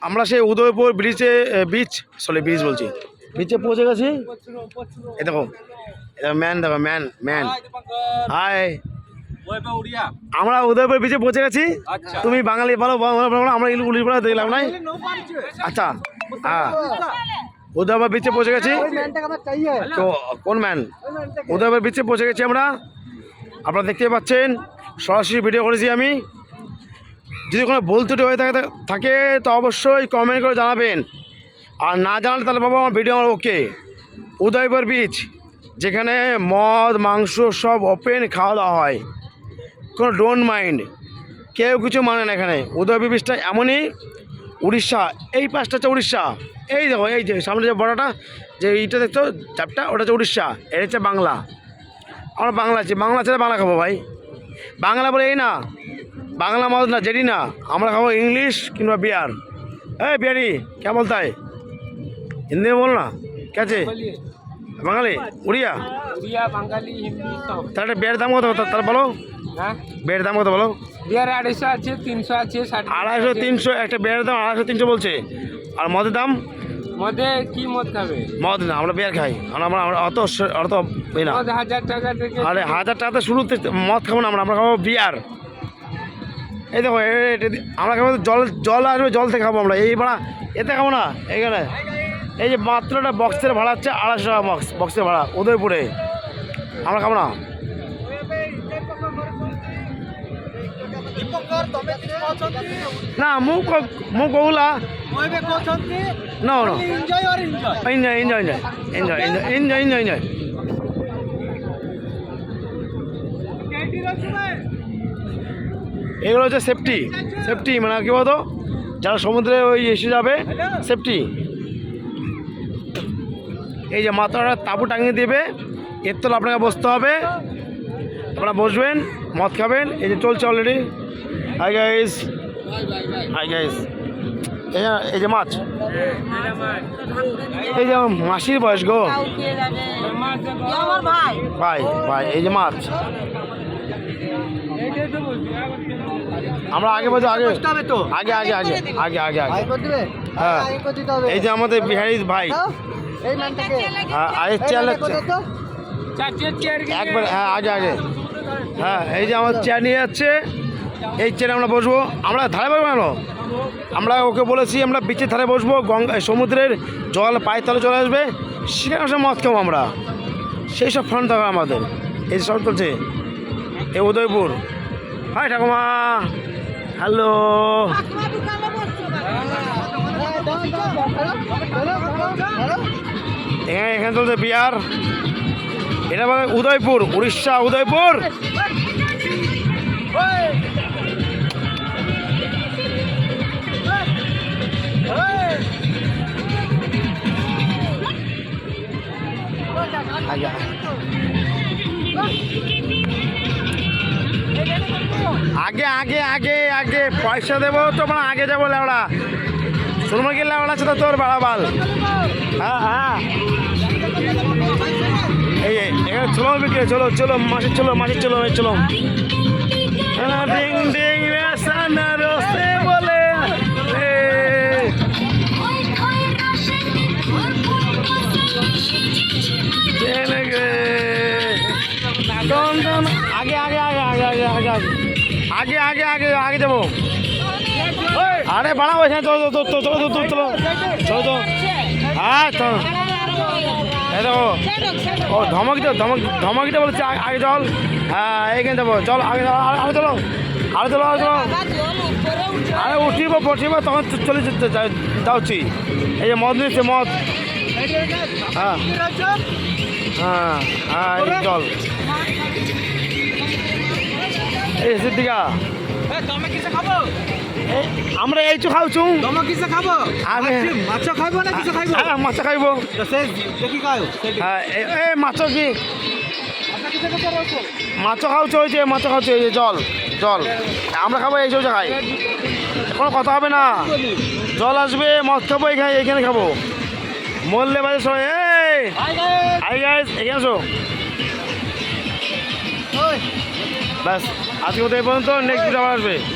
আমরা সেই উদয়পুর ব্রিজে ব্রিজ বলছি, বিচে পৌঁছে গেছি। এই দেখো ম্যান, দেখো ম্যান ম্যান হাই, আমরা উদয়পুর বিচে পৌঁছে গেছি। তুমি বাঙালি বলো, আমরা ইংলিশ বলা দেখলাম নাই। আচ্ছা হ্যাঁ, উদয়পুর বিচে পৌঁছে গেছি। তো কোন ম্যান? উদয়পুর বিচে পৌঁছে গেছি আমরা। আপনারা দেখতে পাচ্ছেন সরাসরি ভিডিও করেছি আমি। যদি কোনো ভুল ত্রুটি হয়ে থাকে তো অবশ্যই কমেন্ট করে জানাবেন, আর না জানালে তাহলে বাবা আমার ভিডিও আমার ওকে। উদয়পুর বিচ, যেখানে মদ মাংস সব ওপেন খাওয়া দাওয়া হয়, কোনো ডোন্ট মাইন্ড, কেউ কিছু মানে না এখানে। উদয়পুর বিচটা এমনই। উড়িষ্যা, এই পাশটা হচ্ছে উড়িষ্যা। এই দেখো এই যে সামনে যে বড়টা যে এইটা দেখছো চাপটা, ওটা হচ্ছে উড়িষ্যা, এটা হচ্ছে বাংলা। আমরা বাংলা আছি, বাংলা ছেড়ে বাংলা খাবো ভাই। বাংলা বলে এই না, বাংলা মদ না জেডি না, আমরা খাবো ইংলিশ কিংবা বিয়ার। এই বিয়ারি কে বলতে হয়? হিন্দি বল না, कैसे বাঙালি উড়িয়া বাঙালি হিন্দি সব। তাহলে বিয়ারের দাম কত? তাহলে বলো, হ্যাঁ বিয়ারের দাম কত বলো? বিয়ার 250 আছে, 300 আছে, 250 300। একটা বিয়ারের দাম 250 300 বলছে। আর মদের দাম? মদে কি মদ খাবে? মদ না, আমরা বিয়ার খাই। আমরা অত এই না, মদ 1000 টাকা থেকে। আরে 1000 টাকাতে শুরুতে মদ খাবো না, আমরা খাবো বিয়ার। এই দেখো আমরা খাবো জল আসবে, জল থেকে খাবো আমরা। এই ভাড়া এতে খাবো না এখানে। এই যে মাত্র একটা বক্সের ভাড়া হচ্ছে 250 টাকা, বক্সের ভাড়া উদয়পুরে। আমরা খাবো না। না মুখ কহুলা না enjoy enjoy enjoy enjoy enjoy enjoy enjoy. এগুলো হচ্ছে সেফটি মানে কি বলতো, যারা সমুদ্রে ওই এসে যাবে সেফটি। এই যে মাথাটা তাঁবু টাঙিয়ে দেবে, এর তলে আপনাকে বসতে হবে, আপনারা বসবেন, মদ খাবেন। এই যে চলছে already. Hi guys, hi guys. এই যে মাছ, এই যে মাসির বয়স গো ভাই ভাই, এই যে মাছ। আমরা আগে বলছি, আগে আগে আগে আগে আগে আগে আগে হ্যাঁ। এই যে আমাদের বিহারি ভাই একবার, হ্যাঁ আগে আগে হ্যাঁ। এই যে আমার চেয়ার নিয়ে যাচ্ছে, এই চেয়ারে আমরা বসবো। আমরা ধারে বসবো কেন? আমরা ওকে বলেছি আমরা বিচের ধারে বসবো, সমুদ্রের জল পায়ের তলে চলে আসবে, সেখানে আসলে মদ খাবো আমরা। সেই সব ফান্ড থাকবে আমাদের। এই সব চলছে এই উদয়পুর। হাই ঠাকুমা, হ্যালো। এখানে চলছে বিয়ার। এটা বলে উদয়পুর, উড়িষ্যা উদয়পুর। আগে আগে আগে আগে পয়সা দেবো তো, মানে আগে যাবো লেওড়া। শুনবো কি লেওড়া আছে তো তোর বাড়াবাল। হ্যাঁ হ্যাঁ, এই এখানে চলো বিক্রি, চলো চলো মাসে, চলো মাসে, চলো চলো। ডিং ডিং রসে বলে আগে আগে আগে আগে আগে আগে আগে আগে আগে আগে যাবো। আরে বাড়াবো এখানে, চলো চলো চলো চলো চলো চলো চলো। হ্যাঁ তো এই দেখো, ও ধমক দিতে বলছে আগে চল। হ্যাঁ এইখানে যাবো, চল আগে আরে চলো, আরে চলো আরে চলো। আরে উঠিব তখন চলে যাচ্ছি। এই যে মদ নিচ্ছে, মদ। হ্যাঁ হ্যাঁ হ্যাঁ, এই চল। এই সিদ্দিকা আমরা এইচু খাওছু, আমি মাছ খাইব না কিছু খাইব? হ্যাঁ মাছ খাইব। হ্যাঁ এই মাছ কি মাছ খাওছ? ওই যে মাছ খাওছ, এই যে জল জল আমরা খাবো, এই যে খাই। কোনো কথা হবে না, জল আসবে, মদ খাবো এইখানে খাবো। মরলে বাজে সবাই। এই হাই গাইস, এখানে আসো। ব্যাস আজকে এই পর্যন্ত, নেক্সট ভিডিও আবার আসবে।